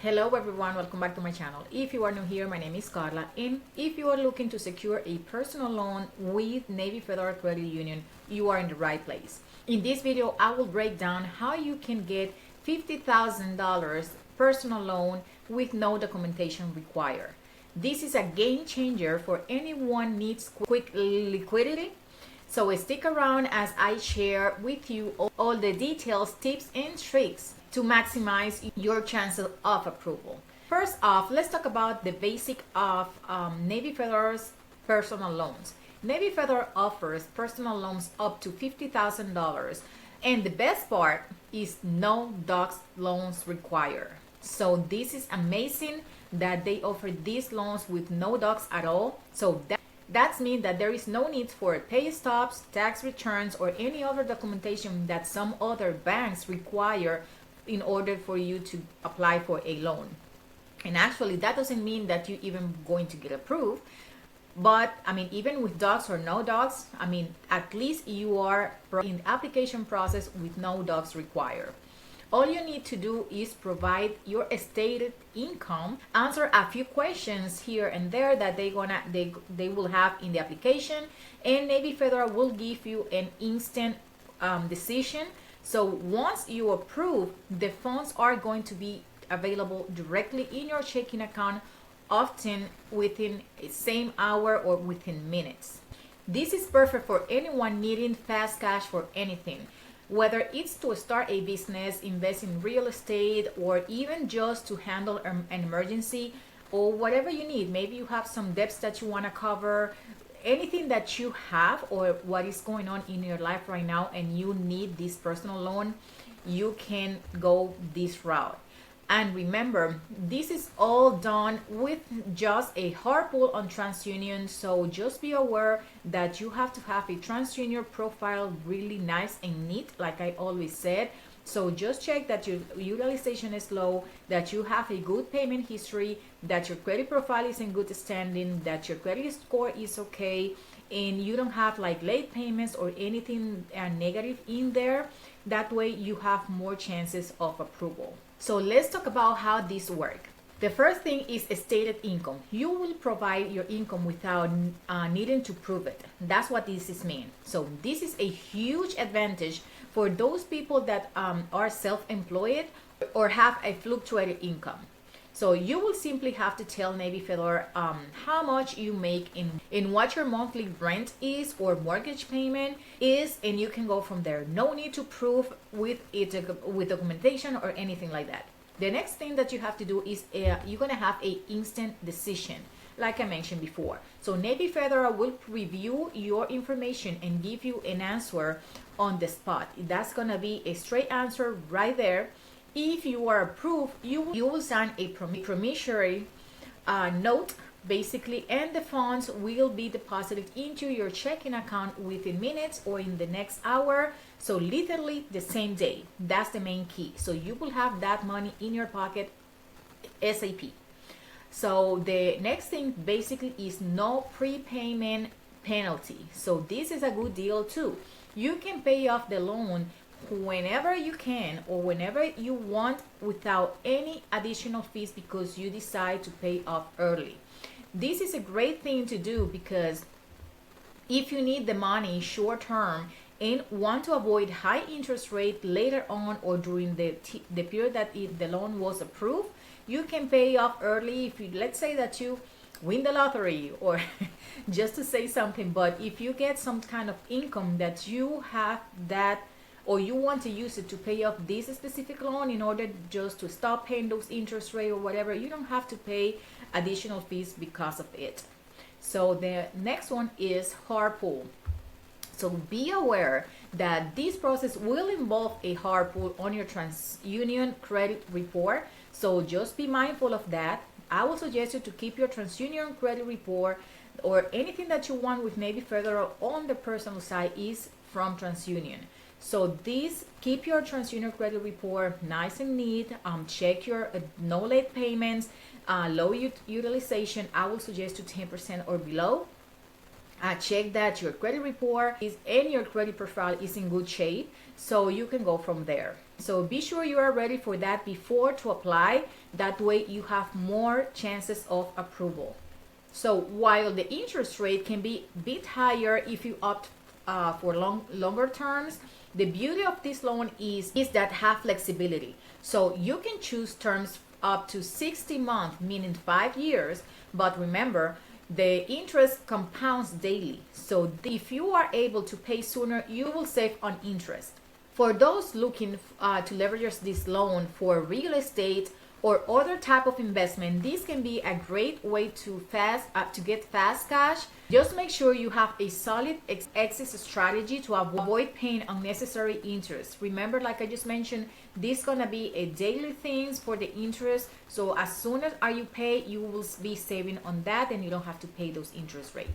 Hello everyone, welcome back to my channel. If you are new here, my name is Carla, and if you are looking to secure a personal loan with Navy Federal Credit Union, you are in the right place. In this video, I will break down how you can get $50,000 personal loan with no documentation required. This is a game changer for anyone needs quick liquidity. So stick around as I share with you all the details, tips, and tricks to maximize your chances of approval. First off, let's talk about the basic of Navy Federal's personal loans. Navy Federal offers personal loans up to $50,000, and the best part is no docs loans required. So this is amazing that they offer these loans with no docs at all. So that means that there is no need for pay stubs, tax returns, or any other documentation that some other banks require in order for you to apply for a loan. And actually, that doesn't mean that you're even going to get approved. But I mean, even with docs or no docs, I mean, at least you are in the application process with no docs required. All you need to do is provide your stated income, answer a few questions here and there that they will have in the application, and Navy Federal will give you an instant decision. So once you approve, the funds are going to be available directly in your checking account, often within the same hour or within minutes. This is perfect for anyone needing fast cash for anything. Whether it's to start a business, invest in real estate, or even just to handle an emergency or whatever you need. Maybe you have some debts that you want to cover, anything that you have or what is going on in your life right now and you need this personal loan, you can go this route. And remember, this is all done with just a hard pull on TransUnion. So just be aware that you have to have a TransUnion profile really nice and neat, like I always said. So just check that your utilization is low, that you have a good payment history, that your credit profile is in good standing, that your credit score is okay, and you don't have like late payments or anything negative in there. That way you have more chances of approval. So let's talk about how this works. The first thing is stated income. You will provide your income without needing to prove it. That's what this is mean. So this is a huge advantage for those people that are self-employed or have a fluctuating income. So you will simply have to tell Navy Federal how much you make in what your monthly rent is or mortgage payment is, and you can go from there. No need to prove with documentation or anything like that. The next thing that you have to do is you're gonna have a instant decision, like I mentioned before. So Navy Federal will review your information and give you an answer on the spot. That's gonna be a straight answer right there. If you are approved, you will sign a promissory note, basically, and the funds will be deposited into your checking account within minutes or in the next hour. So literally the same day. That's the main key. So you will have that money in your pocket ASAP. So the next thing basically is no prepayment penalty. So this is a good deal too. You can pay off the loan whenever you can or whenever you want without any additional fees because you decide to pay off early. This is a great thing to do because if you need the money short term and want to avoid high interest rate later on or during the period that the loan was approved, you can pay off early. If you, let's say that you win the lottery or just to say something, but if you get some kind of income that you have that or you want to use it to pay off this specific loan in order just to stop paying those interest rate or whatever, you don't have to pay additional fees because of it. So the next one is hard pull. So be aware that this process will involve a hard pull on your TransUnion credit report. So just be mindful of that. I will suggest you to keep your TransUnion credit report or anything that you want with Navy Federal on the personal side is from TransUnion. So this, keep your TransUnion credit report nice and neat. Check your no late payments, low utilization. I will suggest you 10% or below. Check that your credit report is and your credit profile is in good shape, so you can go from there. So be sure you are ready for that before to apply. That way you have more chances of approval. So while the interest rate can be a bit higher if you opt for longer terms, the beauty of this loan is that have flexibility. So you can choose terms up to 60 months, meaning 5 years, but remember, the interest compounds daily. So if you are able to pay sooner, you will save on interest. For those looking to leverage this loan for real estate or other type of investment, this can be a great way to get fast cash. Just make sure you have a solid exit strategy to avoid paying unnecessary interest. Remember, like I just mentioned, this is gonna be a daily things for the interest. So as soon as you pay, you will be saving on that, and you don't have to pay those interest rates.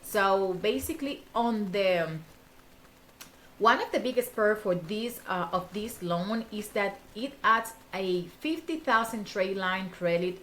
So basically, one of the biggest perks for this loan is that it adds a 50,000 trade line credit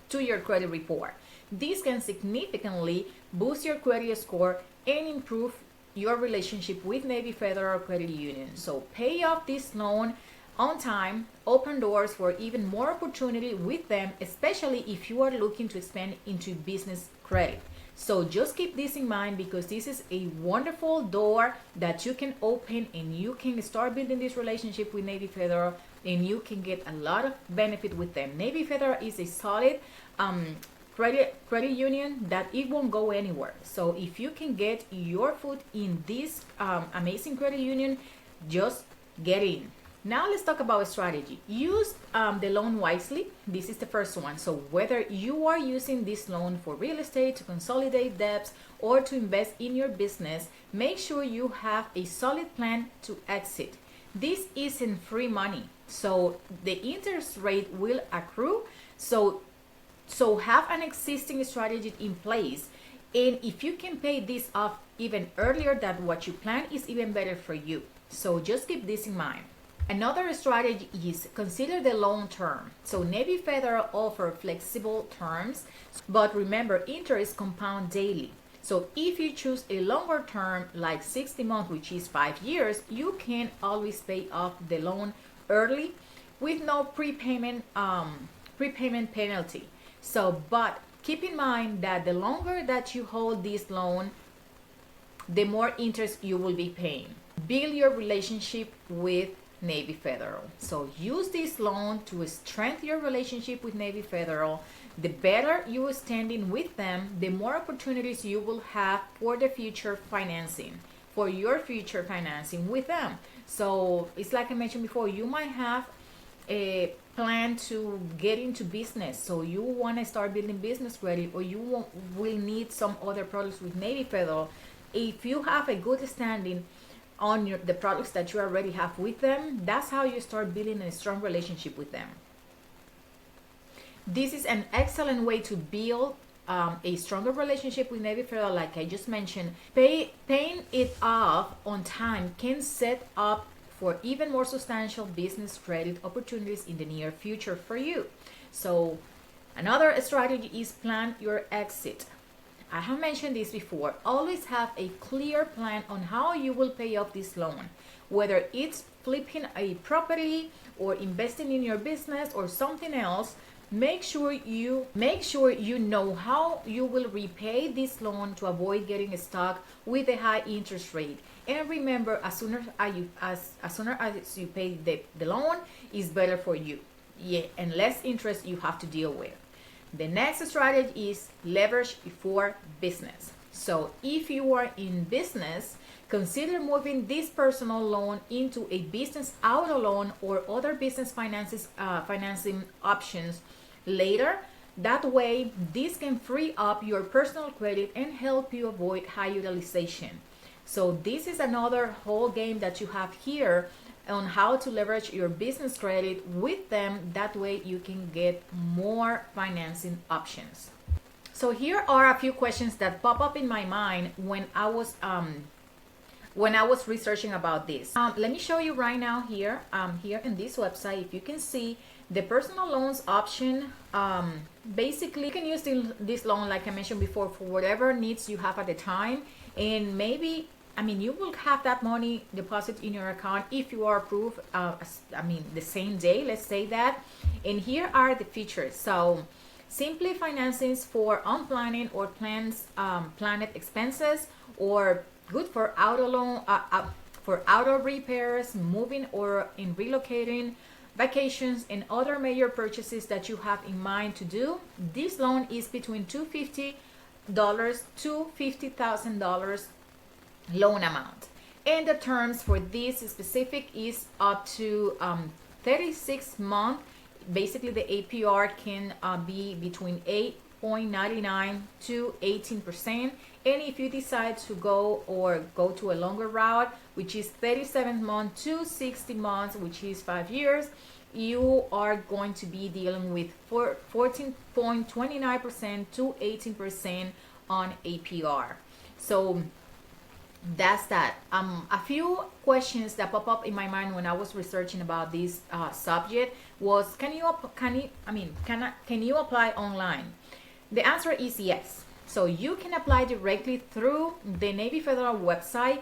to your credit report. This can significantly boost your credit score and improve your relationship with Navy Federal Credit Union. So pay off this loan on time, open doors for even more opportunity with them, especially if you are looking to expand into business credit. So just keep this in mind, because this is a wonderful door that you can open, and you can start building this relationship with Navy Federal, and you can get a lot of benefit with them. Navy Federal is a solid credit union that it won't go anywhere. So if you can get your foot in this amazing credit union, just get in. Now let's talk about strategy. Use the loan wisely. This is the first one. So whether you are using this loan for real estate, to consolidate debts, or to invest in your business, make sure you have a solid plan to exit. This isn't free money, so the interest rate will accrue. So have an existing strategy in place. And if you can pay this off even earlier than what you plan, is even better for you. So just keep this in mind. Another strategy is consider the long term. So Navy Federal offer flexible terms, but remember, interest compound daily. So if you choose a longer term like 60 months, which is 5 years, you can always pay off the loan early with no prepayment penalty. So, but keep in mind that the longer that you hold this loan, the more interest you will be paying. Build your relationship with Navy Federal. So use this loan to strengthen your relationship with Navy Federal. The better you are standing with them, the more opportunities you will have for the future financing, for your future financing with them. So it's like I mentioned before, you might have a plan to get into business, so you want to start building business credit, or you will need some other products with Navy Federal. If you have a good standing on the products that you already have with them, that's how you start building a strong relationship with them. This is an excellent way to build a stronger relationship with Navy Federal. Like I just mentioned, paying it off on time can set up for even more substantial business credit opportunities in the near future for you. So another strategy is plan your exit. I have mentioned this before. Always have a clear plan on how you will pay off this loan, whether it's flipping a property or investing in your business or something else. Make sure you know how you will repay this loan to avoid getting stuck with a high interest rate. And remember, as soon as you pay the loan, is better for you. Yeah, and less interest you have to deal with. The next strategy is leverage for business. So if you are in business, consider moving this personal loan into a business auto loan or other business financing options later. That way, this can free up your personal credit and help you avoid high utilization. So this is another whole game that you have here on how to leverage your business credit with them. That way you can get more financing options. So here are a few questions that pop up in my mind when I was researching about this. Let me show you right now here in this website. If you can see the personal loans option, basically you can use this loan, like I mentioned before, for whatever needs you have at the time. And maybe you will have that money deposit in your account if you are approved, the same day, let's say that. And here are the features. So simply financings for unplanned or planned expenses, or good for auto loan, for auto repairs, moving or in relocating, vacations, and other major purchases that you have in mind to do. This loan is between $250 to $50,000 loan amount, and the terms for this specific is up to 36 months. Basically, the APR can be between 8.99 to 18%. And if you decide to go to a longer route, which is 37 months to 60 months, which is 5 years, you are going to be dealing with 14.29% to 18% on APR. So that's that. A few questions that pop up in my mind when I was researching about this subject was, can you apply online? The answer is yes. So you can apply directly through the Navy Federal website.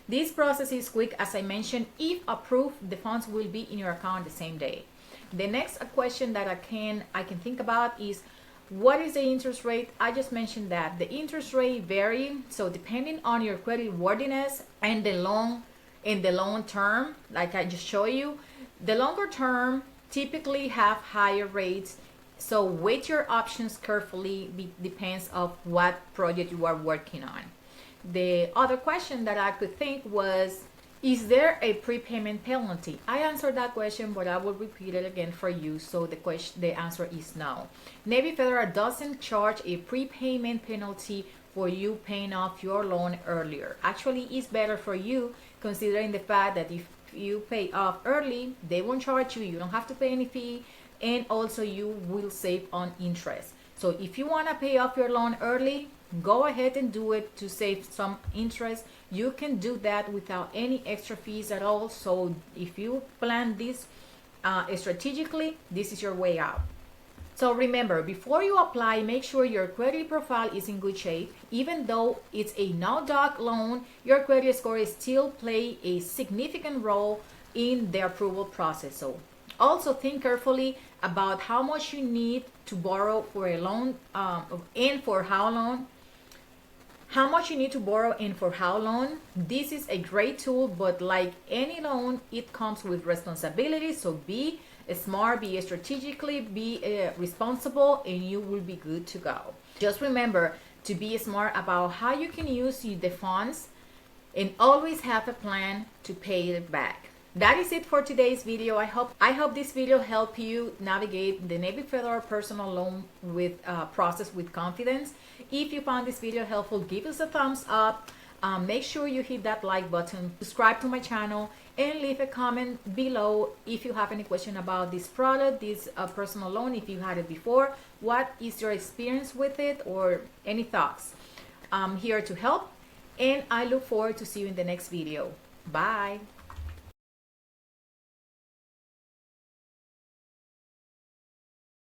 This process is quick, as I mentioned. If approved, the funds will be in your account the same day. The next question that I can think about is, what is the interest rate? I just mentioned that the interest rate vary. So depending on your credit worthiness and the loan term, like I just showed you, the longer term typically have higher rates. So weigh your options carefully. Depends of what project you are working on. The other question that I could think was, is there a prepayment penalty? I answered that question, but I will repeat it again for you. So the answer is no. Navy Federal doesn't charge a prepayment penalty for you paying off your loan earlier. Actually, it's better for you, considering the fact that if you pay off early, they won't charge you. You don't have to pay any fee, and also you will save on interest. So if you want to pay off your loan early, go ahead and do it to save some interest. You can do that without any extra fees at all. So if you plan this strategically, this is your way out. So remember, before you apply, make sure your credit profile is in good shape. Even though it's a no-doc loan, your credit score still play a significant role in the approval process. So also think carefully about how much you need to borrow for a loan, and for how long. How much you need to borrow and for how long. This is a great tool, but like any loan, it comes with responsibility. So be smart, be strategically, be responsible, and you will be good to go. Just remember to be smart about how you can use the funds, and always have a plan to pay it back. That is it for today's video. I hope this video helped you navigate the Navy Federal personal loan process with confidence. If you found this video helpful, give us a thumbs up. Make sure you hit that like button, subscribe to my channel, and leave a comment below if you have any question about this product, this personal loan, if you had it before. What is your experience with it, or any thoughts? I'm here to help, and I look forward to see you in the next video. Bye.